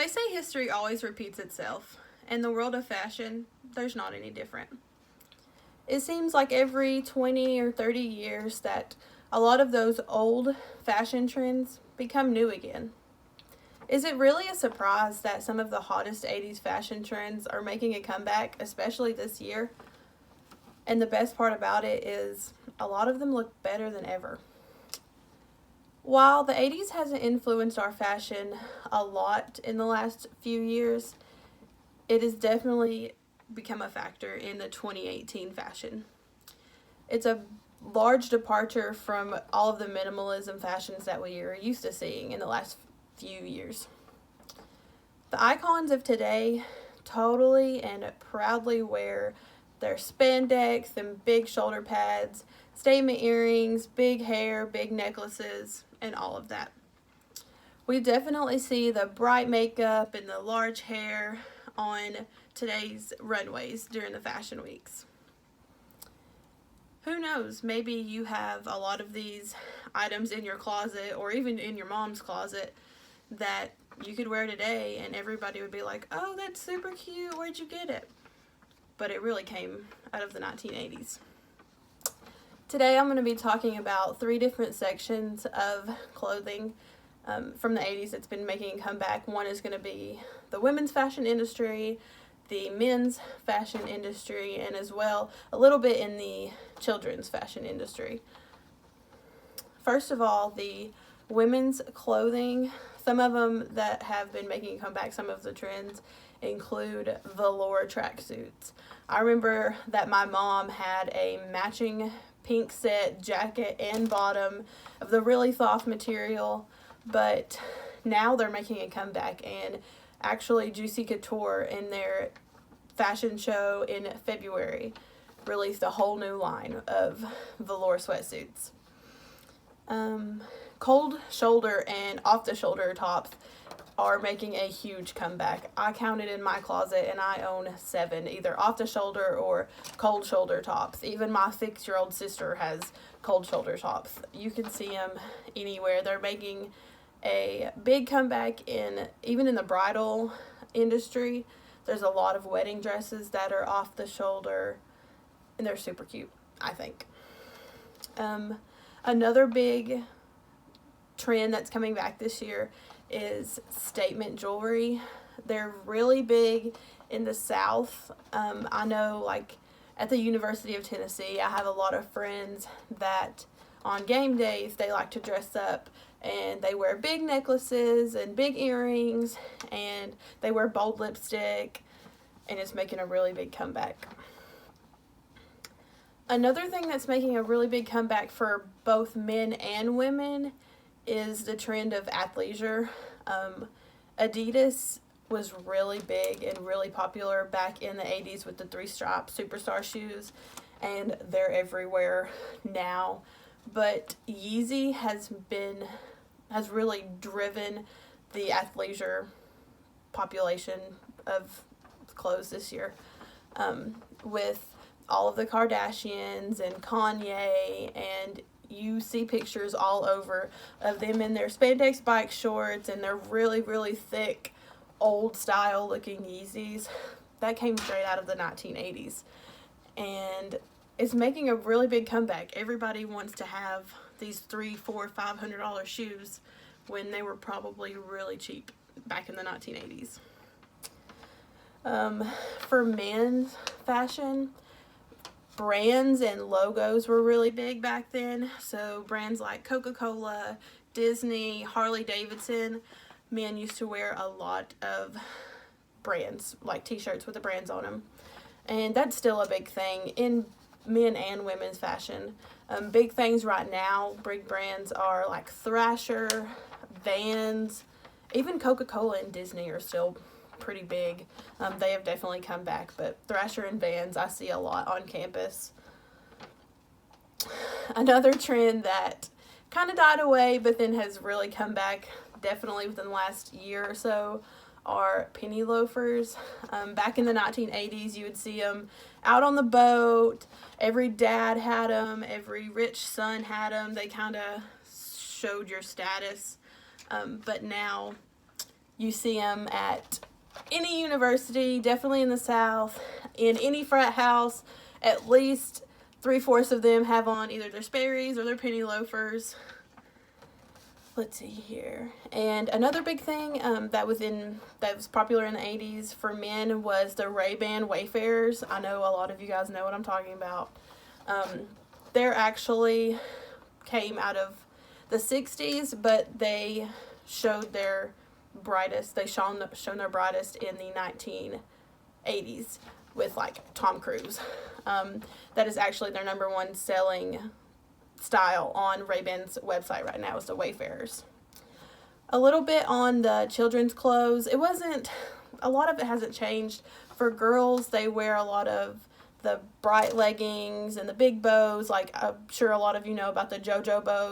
They say history always repeats itself. In the world of fashion, there's not any different. It seems like every 20 or 30 years that a lot of those old fashion trends become new again. Is it really a surprise that some of the hottest 80s fashion trends are making a comeback, especially this year? And the best part about it is a lot of them look better than ever. While the 80s hasn't influenced our fashion a lot in the last few years, it has definitely become a factor in the 2018 fashion. It's a large departure from all of the minimalism fashions that we are used to seeing in the last few years. The icons of today totally and proudly wear their spandex and big shoulder pads, statement earrings, big hair, big necklaces, and all of that. We definitely see the bright makeup and the large hair on today's runways during the fashion weeks. Who knows, maybe you have a lot of these items in your closet or even in your mom's closet that you could wear today and everybody would be like, oh, that's super cute, where'd you get it? But it really came out of the 1980s. Today I'm going to be talking about 3 different sections of clothing from the 80s that's been making a comeback. One is going to be the women's fashion industry, the men's fashion industry, and as well a little bit in the children's fashion industry. First of all, the women's clothing. Some of them that have been making a comeback, some of the trends include velour tracksuits. I remember that my mom had a matching pink set jacket and bottom of the really soft material, but now they're making a comeback, and actually Juicy Couture in their fashion show in February released a whole new line of velour sweatsuits. Cold shoulder and off the shoulder tops are making a huge comeback. I counted in my closet and I own 7, either off the shoulder or cold shoulder tops. Even my 6-year-old sister has cold shoulder tops. You can see them anywhere. They're making a big comeback even in the bridal industry. There's a lot of wedding dresses that are off the shoulder and they're super cute, I think. Another big trend that's coming back this year is statement jewelry. They're really big in the South. I know, like, at the University of Tennessee, I have a lot of friends that on game days they like to dress up and they wear big necklaces and big earrings and they wear bold lipstick, and it's making a really big comeback. Another thing that's making a really big comeback for both men and women is the trend of athleisure. Adidas was really big and really popular back in the 80s with the 3-stripe superstar shoes, and they're everywhere now. But Yeezy has really driven the athleisure population of clothes this year, with all of the Kardashians and Kanye, and you see pictures all over of them in their spandex bike shorts and their really, really thick, old style looking Yeezys. That came straight out of the 1980s. And it's making a really big comeback. Everybody wants to have these $300, $400, $500 shoes when they were probably really cheap back in the 1980s. For men's fashion, brands and logos were really big back then. So brands like Coca-Cola, Disney, Harley-Davidson, men used to wear a lot of brands, like t-shirts with the brands on them. And that's still a big thing in men and women's fashion. Big things right now, big brands are like Thrasher, Vans, even Coca-Cola and Disney are still pretty big. They have definitely come back, but Thrasher and Vans I see a lot on campus. Another trend that kind of died away but then has really come back definitely within the last year or so are penny loafers. Back in the 1980s you would see them out on the boat. Every dad had them, every rich son had them. They kind of showed your status, but now You see them at any university, definitely in the South, in any frat house. At least 3/4 of them have on either their Sperry's or their penny loafers. Let's see here. And another big thing that was popular in the 80s for men was the Ray-Ban Wayfarers. I know a lot of you guys know what I'm talking about. They're actually came out of the 60s, but they showed their brightest. They shone their brightest in the 1980s with like Tom Cruise. That is actually their #1 selling style on Ray-Ban's website right now is the Wayfarers. A little bit on the children's clothes. A lot of it hasn't changed. For girls, they wear a lot of the bright leggings and the big bows. Like I'm sure a lot of you know about the JoJo bows.